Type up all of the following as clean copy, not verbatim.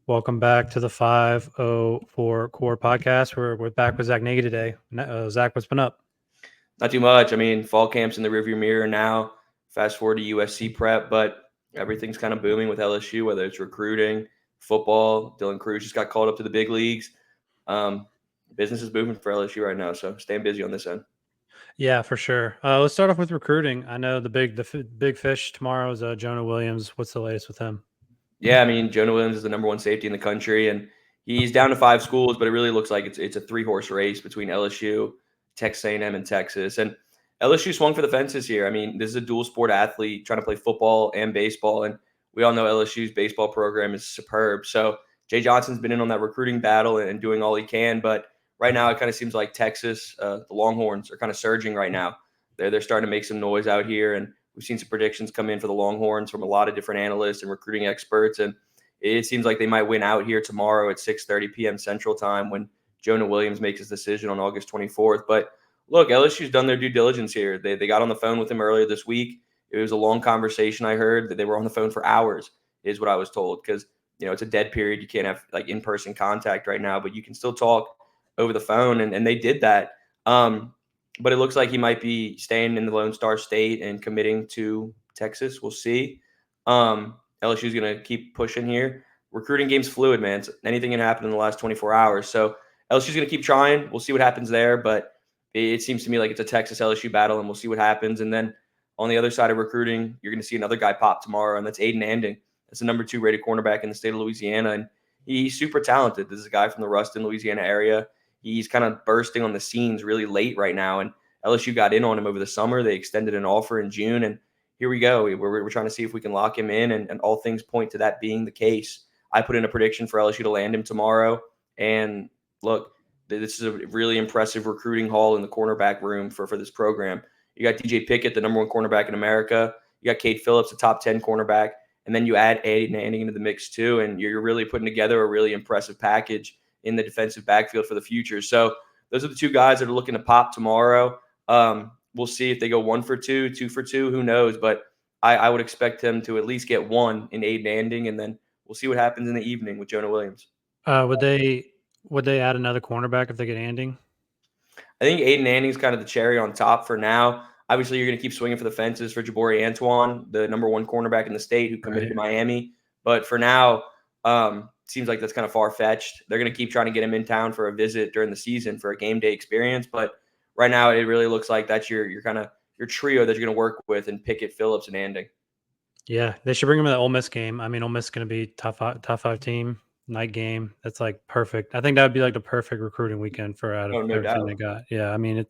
Welcome back to the 504 Core podcast. We're back with Zack Nagy today. Zach, what's been up? Not too much. I mean, fall camp's in the rearview mirror now. Fast forward to USC prep, but everything's kind of booming with LSU, whether it's recruiting, football. Dylan Cruz just got called up to the big leagues. Um, Business is booming for LSU right now, so staying busy on this end. Yeah, for sure. Let's start off with recruiting. I know the big fish tomorrow is Jonah Williams. What's the latest with him? Yeah, I mean, Jonah Williams is the number one safety in the country, and he's down to 5 schools, but it really looks like it's a 3-horse race between LSU, Texas A&M, and Texas. And LSU swung for the fences here. I mean, this is a dual sport athlete trying to play football and baseball, and we all know LSU's baseball program is superb. So Jay Johnson's been in on that recruiting battle and doing all he can, but right now it kind of seems like Texas, the Longhorns, are kind of surging right now. They're starting to make some noise out here, and we've seen some predictions come in for the Longhorns from a lot of different analysts and recruiting experts, and it seems like they might win out here tomorrow at 6:30 p.m. Central Time when Jonah Williams makes his decision on August 24th. But look, LSU's done their due diligence here. They got on the phone with him earlier this week. It was a long conversation. I heard that they were on the phone for hours, is what I was told, because it's a dead period. You can't have like in-person contact right now, but you can still talk over the phone, and they did that. But it looks like he might be staying in the Lone Star State and committing to Texas. We'll see. LSU's going to keep pushing here. Recruiting game's fluid, man. Anything can happen in the last 24 hours. So LSU's going to keep trying. We'll see what happens there. But it seems to me like it's a Texas LSU battle, and we'll see what happens. And then on the other side of recruiting, you're going to see another guy pop tomorrow, and that's Aiden Anding. That's the number 2 rated cornerback in the state of Louisiana, and he's super talented. This is a guy from the Ruston, Louisiana area. He's kind of bursting on the scenes really late right now, and LSU got in on him over the summer. They extended an offer in June, and here we go. We're trying to see if we can lock him in, and all things point to that being the case. I put in a prediction for LSU to land him tomorrow, and look, this is a really impressive recruiting haul in the cornerback room for this program. You got DJ Pickett, the number 1 cornerback in America. You got Cade Phillips, a top 10 cornerback, and then you add Aiden Anding into the mix too, and you're really putting together a really impressive package in the defensive backfield for the future. So those are the 2 guys that are looking to pop tomorrow. We'll see if they go 1 for 2, 2 for 2, who knows? But I would expect them to at least get 1 in Aiden Anding, and then we'll see what happens in the evening with Jonah Williams. Would they add another cornerback if they get Anding? I think Aiden Anding's kind of the cherry on top for now. Obviously, you're going to keep swinging for the fences for Jabari Antoine, the number 1 cornerback in the state who committed to Miami. But for now, seems like that's kind of far-fetched. They're going to keep trying to get him in town for a visit during the season for a game day experience. But right now, it really looks like that's your kind of your trio that you're going to work with in Pickett, Phillips, and Anding. Yeah, they should bring him to the Ole Miss game. I mean, Ole Miss is going to be top 5 team, night game. That's like perfect. I think that would be like the perfect recruiting weekend for out of No everything doubt. they got. Yeah, I mean,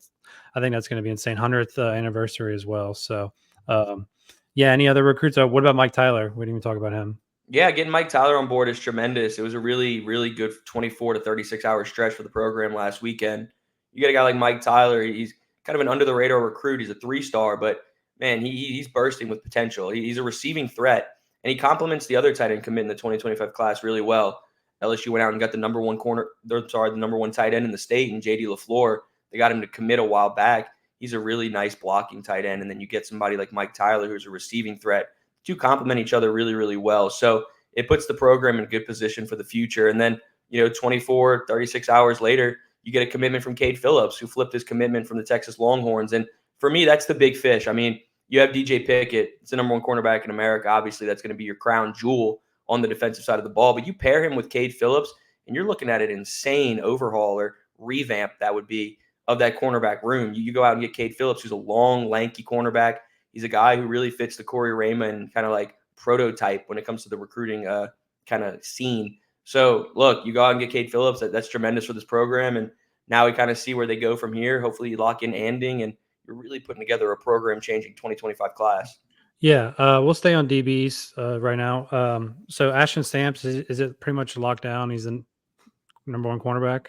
I think that's going to be insane. 100th anniversary as well. So, yeah. Any other recruits? What about Mike Tyler? We didn't even talk about him. Yeah, getting Mike Tyler on board is tremendous. It was a really, really good 24 to 36-hour stretch for the program last weekend. You get a guy like Mike Tyler. He's kind of an under-the-radar recruit. He's a 3-star, but, man, he's bursting with potential. He's a receiving threat, and he complements the other tight end commit in the 2025 class really well. LSU went out and got the number 1 the number 1 tight end in the state, and J.D. LaFleur. They got him to commit a while back. He's a really nice blocking tight end, and then you get somebody like Mike Tyler, who's a receiving threat. 2 complement each other really, really well. So it puts the program in good position for the future. And then, 24, 36 hours later, you get a commitment from Cade Phillips, who flipped his commitment from the Texas Longhorns. And for me, that's the big fish. I mean, you have DJ Pickett. It's the number 1 cornerback in America. Obviously, that's going to be your crown jewel on the defensive side of the ball. But you pair him with Cade Phillips, and you're looking at an insane overhaul or revamp that would be of that cornerback room. You go out and get Cade Phillips, who's a long, lanky cornerback. He's a guy who really fits the Corey Raymond kind of like prototype when it comes to the recruiting kind of scene. So, look, you go out and get Cade Phillips. That's tremendous for this program. And now we kind of see where they go from here. Hopefully you lock in Anding, and you're really putting together a program-changing 2025 class. Yeah, we'll stay on DBs right now. So Ashton Stamps, is it pretty much locked down? He's the number 1 cornerback?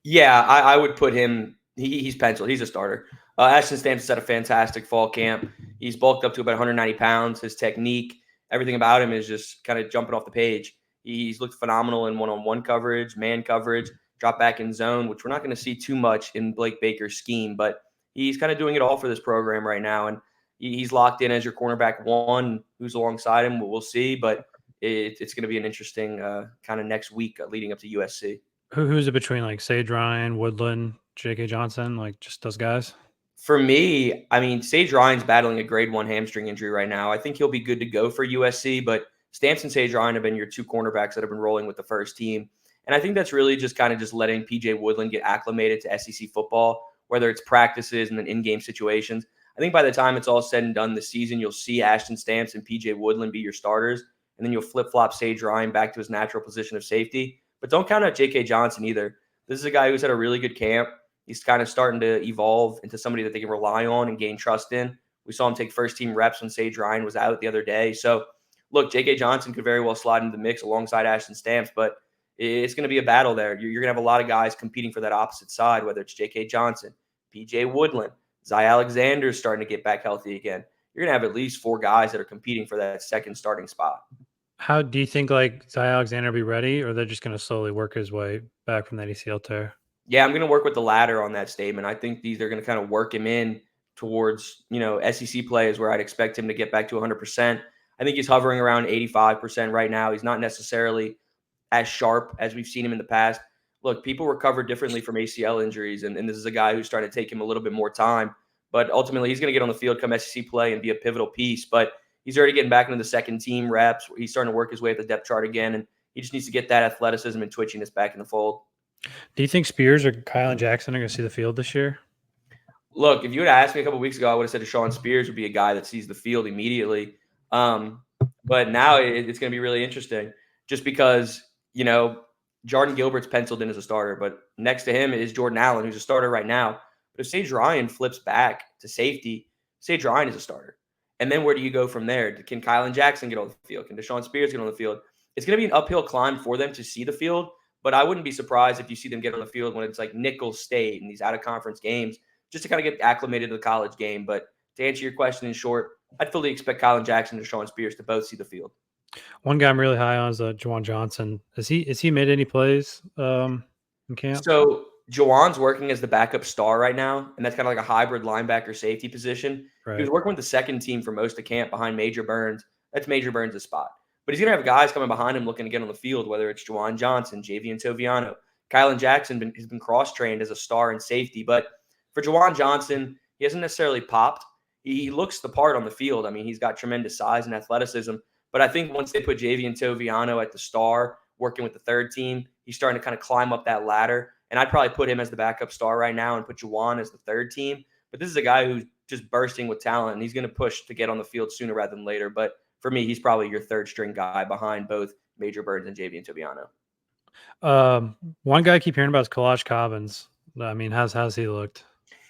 Yeah, I would put him he's penciled. He's a starter. Ashton Stamps has had a fantastic fall camp. He's bulked up to about 190 pounds. His technique, everything about him is just kind of jumping off the page. He's looked phenomenal in one-on-one coverage, man coverage, drop back in zone, which we're not going to see too much in Blake Baker's scheme, but he's kind of doing it all for this program right now. And he's locked in as your cornerback 1. Who's alongside him, we'll see. But it's going to be an interesting kind of next week leading up to USC. Who's it between like Sage Ryan, Woodland, J.K. Johnson, like just those guys? For me, I mean, Sage Ryan's battling a grade 1 hamstring injury right now. I think he'll be good to go for USC, but Stamps and Sage Ryan have been your two cornerbacks that have been rolling with the first team. And I think that's really just kind of just letting PJ Woodland get acclimated to SEC football, whether it's practices and then in-game situations. I think by the time it's all said and done this season, you'll see Ashton Stamps and PJ Woodland be your starters, and then you'll flip-flop Sage Ryan back to his natural position of safety. But don't count out J.K. Johnson either. This is a guy who's had a really good camp. He's kind of starting to evolve into somebody that they can rely on and gain trust in. We saw him take first-team reps when Sage Ryan was out the other day. So, look, J.K. Johnson could very well slide into the mix alongside Ashton Stamps, but it's going to be a battle there. You're going to have a lot of guys competing for that opposite side, whether it's J.K. Johnson, P.J. Woodland, Zy Alexander's starting to get back healthy again. You're going to have at least 4 guys that are competing for that second starting spot. How do you think like Zy Alexander will be ready, or they're just going to slowly work his way back from that ACL tear? Yeah, I'm going to work with the latter on that statement. I think they're going to kind of work him in towards, SEC play is where I'd expect him to get back to 100%. I think he's hovering around 85% right now. He's not necessarily as sharp as we've seen him in the past. Look, people recover differently from ACL injuries, and this is a guy who's trying to take him a little bit more time. But ultimately, he's going to get on the field come SEC play and be a pivotal piece. But he's already getting back into the second team reps. He's starting to work his way up the depth chart again, and he just needs to get that athleticism and twitchiness back in the fold. Do you think Spears or Kylan Jackson are going to see the field this year? Look, if you would have asked me a couple weeks ago, I would have said Deshaun Spears would be a guy that sees the field immediately. But now it's going to be really interesting just because, Jordan Gilbert's penciled in as a starter, but next to him is Jordan Allen, who's a starter right now. But if Sage Ryan flips back to safety, Sage Ryan is a starter. And then where do you go from there? Can Kylan Jackson get on the field? Can Deshaun Spears get on the field? It's going to be an uphill climb for them to see the field, but I wouldn't be surprised if you see them get on the field when it's like Nicholls State and these out-of-conference games, just to kind of get acclimated to the college game. But to answer your question in short, I'd fully expect Kylan Jackson and Deshaun Spears to both see the field. One guy I'm really high on is Juwan Johnson. Is he made any plays in camp? So Juwan's working as the backup star right now, and that's kind of like a hybrid linebacker safety position. Right. He was working with the second team for most of camp behind Major Burns. That's Major Burns' spot. But he's going to have guys coming behind him looking to get on the field, whether it's Juwan Johnson, Javian Toviano. Kylan Jackson has been cross-trained as a star and safety. But for Juwan Johnson, he hasn't necessarily popped. He looks the part on the field. I mean, he's got tremendous size and athleticism. But I think once they put Javian Toviano at the star, working with the third team, he's starting to kind of climb up that ladder. And I'd probably put him as the backup star right now and put Juwan as the third team. But this is a guy who's just bursting with talent, and he's going to push to get on the field sooner rather than later. But for me, he's probably your third string guy behind both Major Burns and Javian Toviano. One guy I keep hearing about is Kalaj Cobbins. I mean, how's he looked?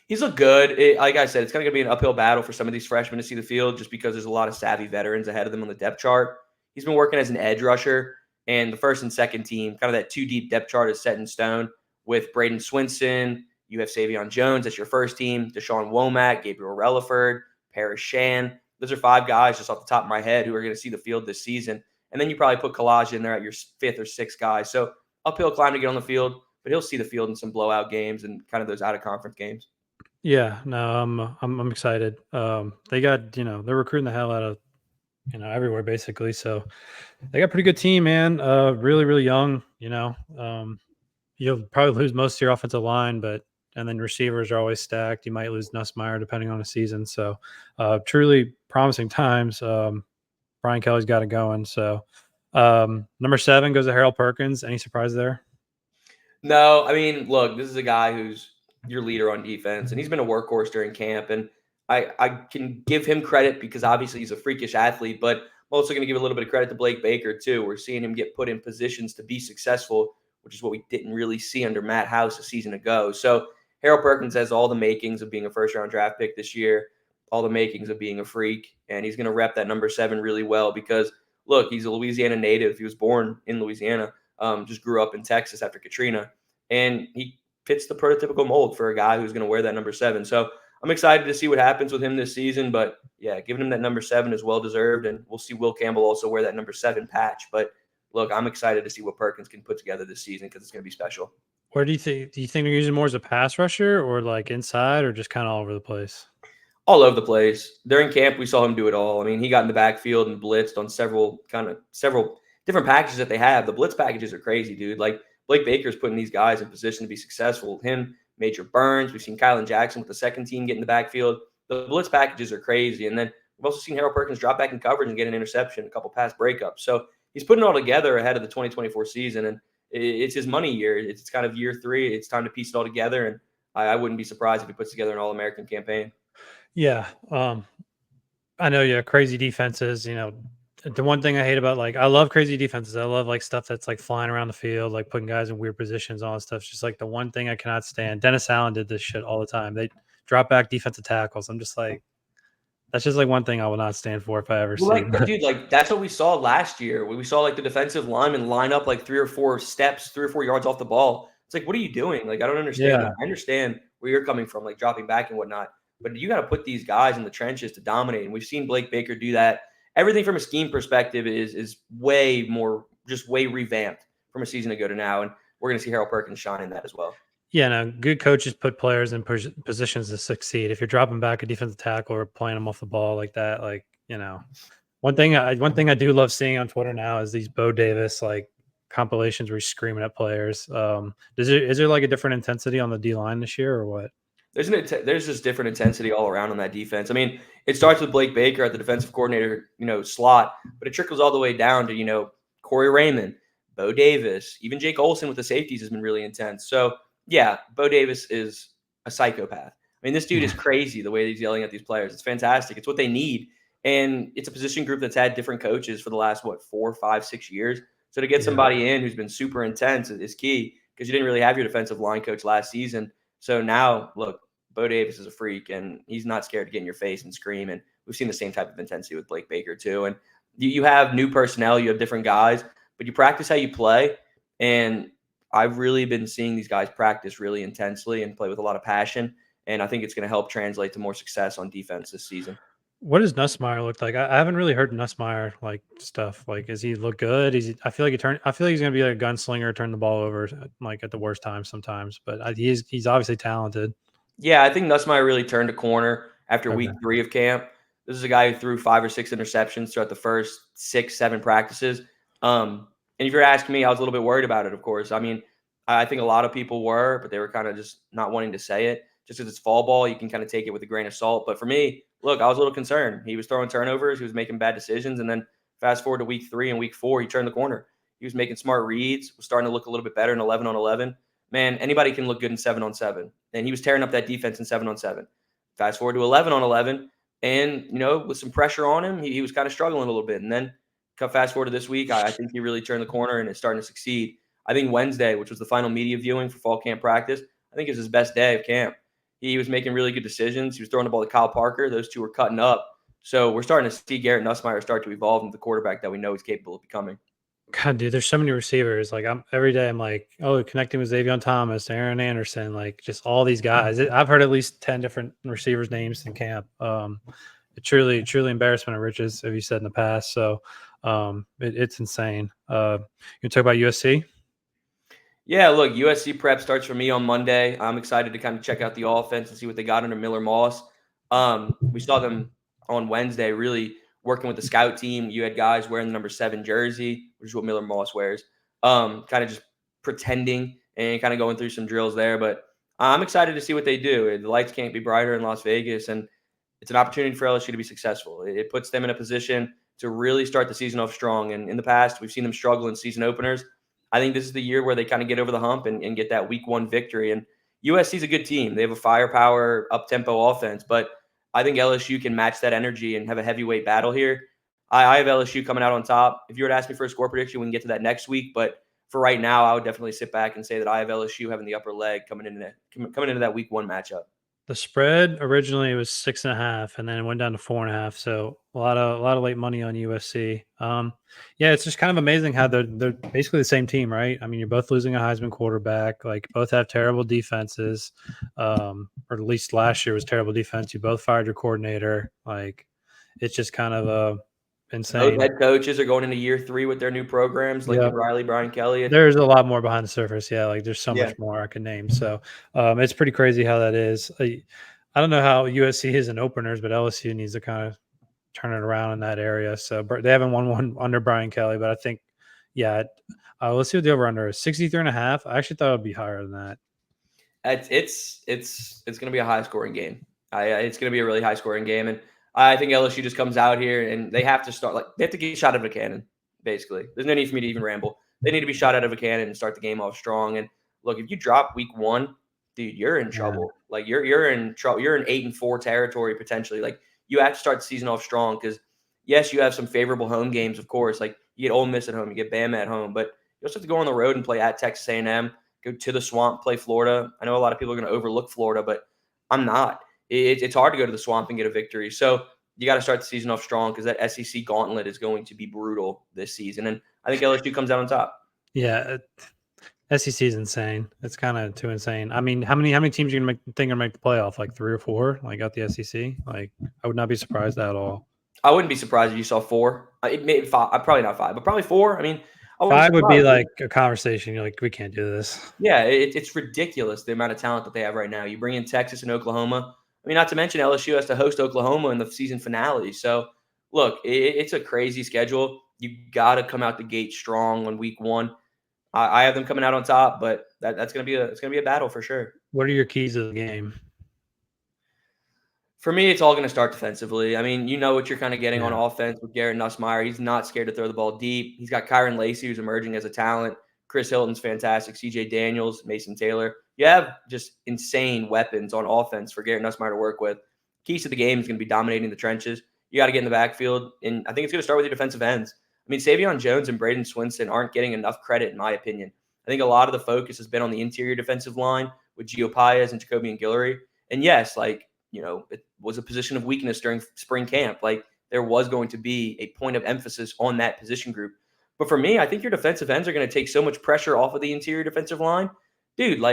He's looked good. Like I said, it's going to be an uphill battle for some of these freshmen to see the field just because there's a lot of savvy veterans ahead of them on the depth chart. He's been working as an edge rusher, and the first and second team, kind of that 2-deep depth chart is set in stone with Braden Swinson. You have Savion Jones. That's your first team. Deshaun Womack, Gabriel Relaford, Paris Shan. Those are 5 guys just off the top of my head who are going to see the field this season. And then you probably put Kalaj in there at your 5th or 6th guy. So uphill climb to get on the field, but he'll see the field in some blowout games and kind of those out-of-conference games. Yeah, no, I'm excited. They got, they're recruiting the hell out of, everywhere basically. So they got a pretty good team, man. Really, really young, you'll probably lose most of your offensive line, and then receivers are always stacked. You might lose Nussmeier depending on the season. So truly promising times. Brian Kelly's got it going. So number 7 goes to Harold Perkins. Any surprise there? No, I mean, look, this is a guy who's your leader on defense, and he's been a workhorse during camp. And I can give him credit because obviously he's a freakish athlete, but I'm also going to give a little bit of credit to Blake Baker too. We're seeing him get put in positions to be successful, which is what we didn't really see under Matt House a season ago. So Harold Perkins has all the makings of being a first-round draft pick this year, all the makings of being a freak, and he's going to rep that number 7 really well because, look, he's a Louisiana native. He was born in Louisiana, just grew up in Texas after Katrina, and he fits the prototypical mold for a guy who's going to wear that number 7. So I'm excited to see what happens with him this season, but yeah, giving him that number 7 is well-deserved, and we'll see Will Campbell also wear that number 7 patch. But look, I'm excited to see what Perkins can put together this season because it's going to be special. Where do you think they're using more as a pass rusher or like inside or just kind of all over the place? All over the place. During camp, we saw him do it all. I mean, he got in the backfield and blitzed on several different packages that they have. The blitz packages are crazy, dude. Like Blake Baker's putting these guys in position to be successful. Him, Major Burns. We've seen Kylan Jackson with the second team get in the backfield. The blitz packages are crazy. And then we've also seen Harold Perkins drop back in coverage and get an interception, a couple pass breakups. So he's putting it all together ahead of the 2024 season. And it's his money year. It's kind of year 3. It's time to piece it all together. And I wouldn't be surprised if he puts together an All-American campaign. Yeah. I know, yeah, crazy defenses, the one thing I hate about, like, I love crazy defenses. I love like stuff that's like flying around the field, like putting guys in weird positions, all that stuff. It's just like the one thing I cannot stand. Dennis Allen did this shit all the time. They drop back defensive tackles. I'm just like, that's just like one thing I will not stand for if I ever Well, see. like, dude, like that's what we saw last year. We saw like the defensive lineman line up like 3 or 4 steps, 3 or 4 yards off the ball. It's like, what are you doing? Like, I don't understand Yeah. that. I understand where you're coming from, like dropping back and whatnot. But you got to put these guys in the trenches to dominate. And we've seen Blake Baker do that. Everything from a scheme perspective is way more, just way revamped from a season ago to now. And we're going to see Harold Perkins shine in that as well. Yeah, no, good coaches put players in positions to succeed. If you're dropping back a defensive tackle or playing them off the ball like that, like, one thing I do love seeing on Twitter now is these Bo Davis like compilations where he's screaming at players. Is there like a different intensity on the D line this year or what? There's just different intensity all around on that defense. I mean, it starts with Blake Baker at the defensive coordinator, slot, but it trickles all the way down to, Corey Raymond, Bo Davis, even Jake Olsen with the safeties has been really intense. So yeah, Bo Davis is a psychopath. I mean, this dude is crazy the way he's yelling at these players. It's fantastic. It's what they need. And it's a position group that's had different coaches for the last, 4, 5, 6 years. So to get somebody in who's been super intense is key because you didn't really have your defensive line coach last season. So now, look, Bo Davis is a freak, and he's not scared to get in your face and scream. And we've seen the same type of intensity with Blake Baker too. And you have new personnel, you have different guys, but you practice how you play. And I've really been seeing these guys practice really intensely and play with a lot of passion. And I think it's going to help translate to more success on defense this season. What does Nussmeier look like? I haven't really heard Nussmeier like stuff. Like, does he look good? I feel like he's gonna be like a gunslinger, turn the ball over like at the worst time sometimes. But he's obviously talented. Yeah, I think Nussmeier really turned a corner after Okay. week 3 of camp. This is a guy who threw 5 or 6 interceptions throughout the first 6, 7 practices. And if you're asking me, I was a little bit worried about it, of course. I mean, I think a lot of people were, but they were kind of just not wanting to say it. Just because it's fall ball, you can kind of take it with a grain of salt. But for me, look, I was a little concerned. He was throwing turnovers. He was making bad decisions. And then fast forward to week 3 and week 4, he turned the corner. He was making smart reads, was starting to look a little bit better in 11 on 11. Man, anybody can look good in 7 on 7. And he was tearing up that defense in 7 on 7. Fast forward to 11 on 11. And, with some pressure on him, he was kind of struggling a little bit. And then fast forward to this week, I think he really turned the corner and is starting to succeed. I think Wednesday, which was the final media viewing for fall camp practice, I think is his best day of camp. He was making really good decisions. He was throwing the ball to Kyle Parker. Those two were cutting up. So we're starting to see Garrett Nussmeier start to evolve into the quarterback that we know he's capable of becoming. God, dude, there's so many receivers. Like, every day I'm like, oh, connecting with Xavier Thomas, Aaron Anderson, like just all these guys. I've heard at least 10 different receivers' names in camp. It's truly embarrassment of riches, as you said in the past. So it's insane. You talk about USC? Yeah, look, USC prep starts for me on Monday. I'm excited to kind of check out the offense and see what they got under Miller Moss. We saw them on Wednesday really working with the scout team. You had guys wearing the number 7 jersey, which is what Miller Moss wears, kind of just pretending and kind of going through some drills there. But I'm excited to see what they do. The lights can't be brighter in Las Vegas, and it's an opportunity for LSU to be successful. It puts them in a position to really start the season off strong. And in the past, we've seen them struggle in season openers. I think this is the year where they kind of get over the hump and get that week 1 victory. And USC is a good team. They have a firepower, up-tempo offense, but I think LSU can match that energy and have a heavyweight battle here. I have LSU coming out on top. If you were to ask me for a score prediction, we can get to that next week. But for right now, I would definitely sit back and say that I have LSU having the upper leg coming into that week 1 matchup. The spread originally was 6.5, and then it went down to 4.5. So a lot of late money on USC. Yeah, it's just kind of amazing how they're basically the same team, right? I mean, you're both losing a Heisman quarterback. Like, both have terrible defenses, or at least last year was terrible defense. You both fired your coordinator. Like, it's just kind of insane. Both head coaches are going into year 3 with their new programs, Lincoln Riley, Brian Kelly. There's a lot more behind the surface. Yeah, like there's so Yeah. much more I can name. So it's pretty crazy how that is. I don't know how USC is in openers, but LSU needs to kind of turn it around in that area. So they haven't won one under Brian Kelly, but I think Yeah. Let's see what the over under is. 63.5. I actually thought it would be higher than that. It's going to be a high scoring game. It's going to be a really high scoring game, and I think LSU just comes out here and they have to start they have to get shot out of a cannon. Basically, there's no need for me to even ramble. They need to be shot out of a cannon and start the game off strong. And look, if you drop week one, dude, you're in Yeah. trouble. Like you're in trouble. You're in 8-4 territory potentially. Like you have to start the season off strong because yes, you have some favorable home games, of course. Like you get Ole Miss at home, you get Bama at home, but you also have to go on the road and play at Texas A&M. Go to the Swamp, play Florida. I know a lot of people are going to overlook Florida, but I'm not. It's hard to go to the Swamp and get a victory. So you got to start the season off strong because that SEC gauntlet is going to be brutal this season. And I think LSU comes out on top. Yeah. SEC is insane. It's kind of too insane. I mean, how many teams are you gonna think are gonna make the playoff? Like 3 or 4? Like out the SEC? Like I would not be surprised at all. I wouldn't be surprised if you saw 4. It made 5. Probably not 5, but probably 4. I mean, I wouldn't be 5 would be surprised. like a conversation. You're like, we can't do this. Yeah, it's ridiculous the amount of talent that they have right now. You bring in Texas and Oklahoma. I mean, not to mention LSU has to host Oklahoma in the season finale. So, look, it's a crazy schedule. You got to come out the gate strong on week one. I have them coming out on top, but that's gonna be a battle for sure. What are your keys of the game? For me, it's all going to start defensively. I mean, you know what you're kind of getting on Yeah. offense with Garrett Nussmeier. He's not scared to throw the ball deep. He's got Kyron Lacey, who's emerging as a talent. Chris Hilton's fantastic. CJ Daniels, Mason Taylor. You have just insane weapons on offense for Garrett Nussmeier to work with. Keys to the game is going to be dominating the trenches. You got to get in the backfield, and I think it's going to start with your defensive ends. I mean, Savion Jones and Braden Swinson aren't getting enough credit, in my opinion. I think a lot of the focus has been on the interior defensive line with Gio Paez and Jacoby and Guillory. And yes, it was a position of weakness during spring camp. Like there was going to be a point of emphasis on that position group. But for me, I think your defensive ends are going to take so much pressure off of the interior defensive line. Dude,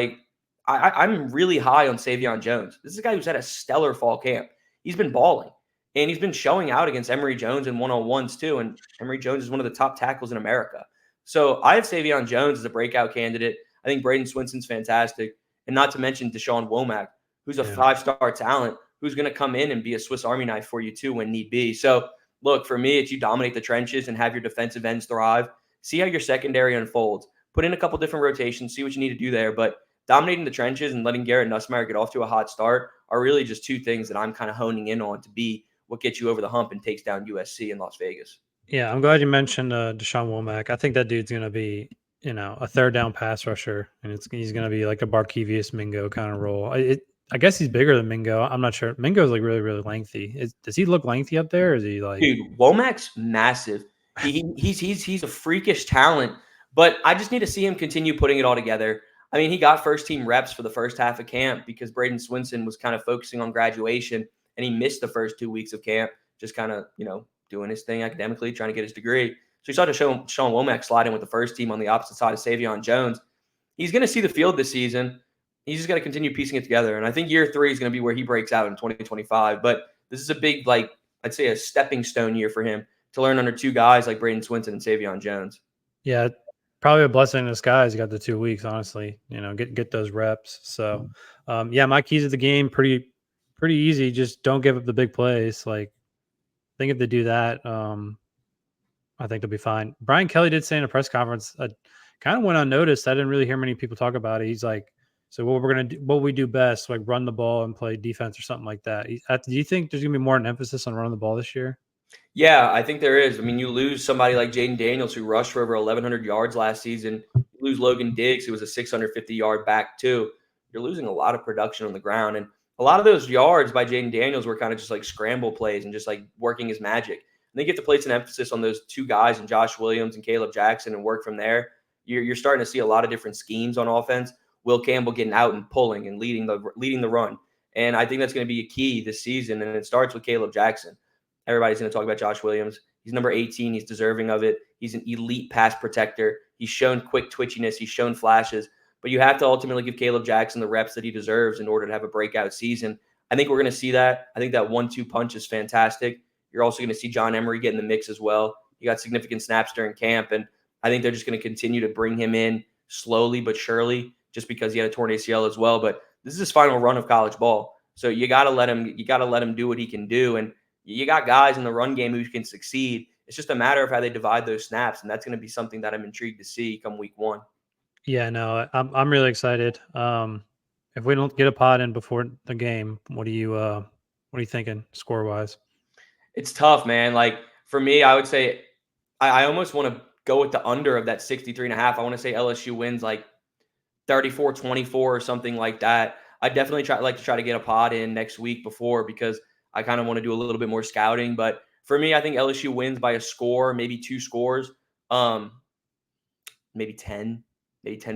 I'm really high on Savion Jones. This is a guy who's had a stellar fall camp. He's been balling. And he's been showing out against Emory Jones in one-on-ones too. And Emory Jones is one of the top tackles in America. So I have Savion Jones as a breakout candidate. I think Braden Swinson's fantastic. And not to mention Deshaun Womack, who's a 5-star talent, who's going to come in and be a Swiss Army knife for you too when need be. So look, for me, it's you dominate the trenches and have your defensive ends thrive. See how your secondary unfolds. Put in a couple different rotations, see what you need to do there. But dominating the trenches and letting Garrett Nussmeier get off to a hot start are really just two things that I'm kind of honing in on to be what gets you over the hump and takes down USC in Las Vegas. Yeah, I'm glad you mentioned Deshaun Womack. I think that dude's going to be, a third down pass rusher, and he's going to be like a Barkevius Mingo kind of role. I guess he's bigger than Mingo. I'm not sure. Mingo's like really, really lengthy. Does he look lengthy up there? Or is he like? Dude, Womack's massive. He's a freakish talent, but I just need to see him continue putting it all together. I mean, he got first team reps for the first half of camp because Braden Swinson was kind of focusing on graduation, and he missed the first 2 weeks of camp, just kind of doing his thing academically, trying to get his degree. So you saw Sean Womack slide in with the first team on the opposite side of Savion Jones. He's going to see the field this season. He's just got to continue piecing it together. And I think year 3 is going to be where he breaks out in 2025. But this is a big, I'd say a stepping stone year for him to learn under two guys like Braden Swinson and Savion Jones. Yeah, probably a blessing in disguise. You got the 2 weeks, honestly. Get those reps. So, my keys of the game pretty easy. Just don't give up the big plays. Like, I think if they do that, I think they'll be fine. Brian Kelly did say in a press conference, kind of went unnoticed. I didn't really hear many people talk about it. He's like, so what we do best, like run the ball and play defense or something like that. Do you think there's gonna be more an emphasis on running the ball this year? Yeah, I think there is. I mean, you lose somebody like Jaden Daniels who rushed for over 1,100 yards last season. You lose Logan Diggs, who was a 650-yard back too. You're losing a lot of production on the ground. And a lot of those yards by Jaden Daniels were kind of just like scramble plays and just like working his magic. I think you have to place an emphasis on those two guys, and Josh Williams and Caleb Jackson, and work from there. You're starting to see a lot of different schemes on offense. Will Campbell getting out and pulling and leading the run. And I think that's going to be a key this season. And it starts with Caleb Jackson. Everybody's going to talk about Josh Williams. He's number 18. He's deserving of it. He's an elite pass protector. He's shown quick twitchiness. He's shown flashes. But you have to ultimately give Caleb Jackson the reps that he deserves in order to have a breakout season. I think we're going to see that. I think that 1-2 punch is fantastic. You're also going to see John Emery get in the mix as well. He got significant snaps during camp, and I think they're just going to continue to bring him in slowly but surely just because he had a torn ACL as well. But this is his final run of college ball. So you got to let him do what he can do. And you got guys in the run game who can succeed It's just a matter of how they divide those snaps, and that's going to be something that I'm intrigued to see come week 1. Yeah, no, I'm really excited. If we don't get a pod in before the game, what are you thinking score wise? It's tough, man. Like for me, I would say I almost want to go with the under of that 63.5. I want to say LSU wins like 34-24 or something like that. I definitely like to try to get a pod in next week before, because I kind of want to do a little bit more scouting. But for me, I think LSU wins by a score, maybe 2 scores, um, maybe 10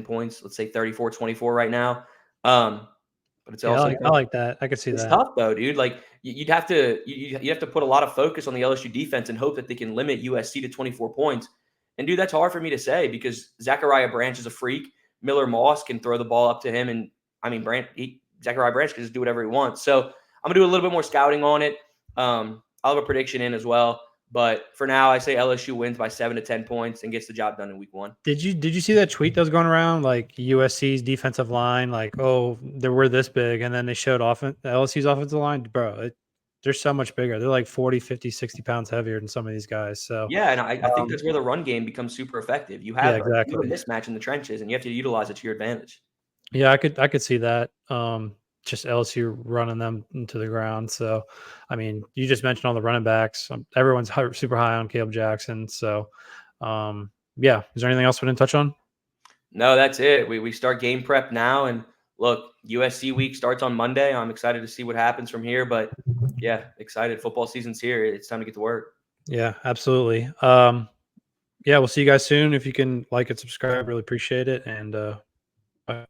points. Let's say 34-24 right now. But it's Yeah, also I like that. I could see it's that. tough though, dude. Like you'd have to you have to put a lot of focus on the LSU defense and hope that they can limit USC to 24 points. And dude, that's hard for me to say because Zachariah Branch is a freak. Miller Moss can throw the ball up to him, and I mean Zachariah Branch can just do whatever he wants. So I'm gonna do a little bit more scouting on it. I'll have a prediction in as well. But for now, I say LSU wins by 7 to 10 points and gets the job done in week 1. Did you see that tweet that was going around, like USC's defensive line, like, oh, they were this big, and then they showed LSU's offensive line, bro, they're so much bigger. They're like 40, 50, 60 pounds heavier than some of these guys. So Yeah, and I think that's where the run game becomes super effective. yeah, You have a exactly. mismatch in the trenches, and you have to utilize it to your advantage. Yeah, I could see that. Just LSU running them into the ground. So, I mean, you just mentioned all the running backs. Everyone's super high on Caleb Jackson. So, yeah. Is there anything else we didn't touch on? No, that's it. We start game prep now, and look, USC week starts on Monday. I'm excited to see what happens from here, but yeah, excited. Football season's here. It's time to get to work. Yeah, absolutely. Yeah, we'll see you guys soon. If you can like and subscribe, really appreciate it. And bye.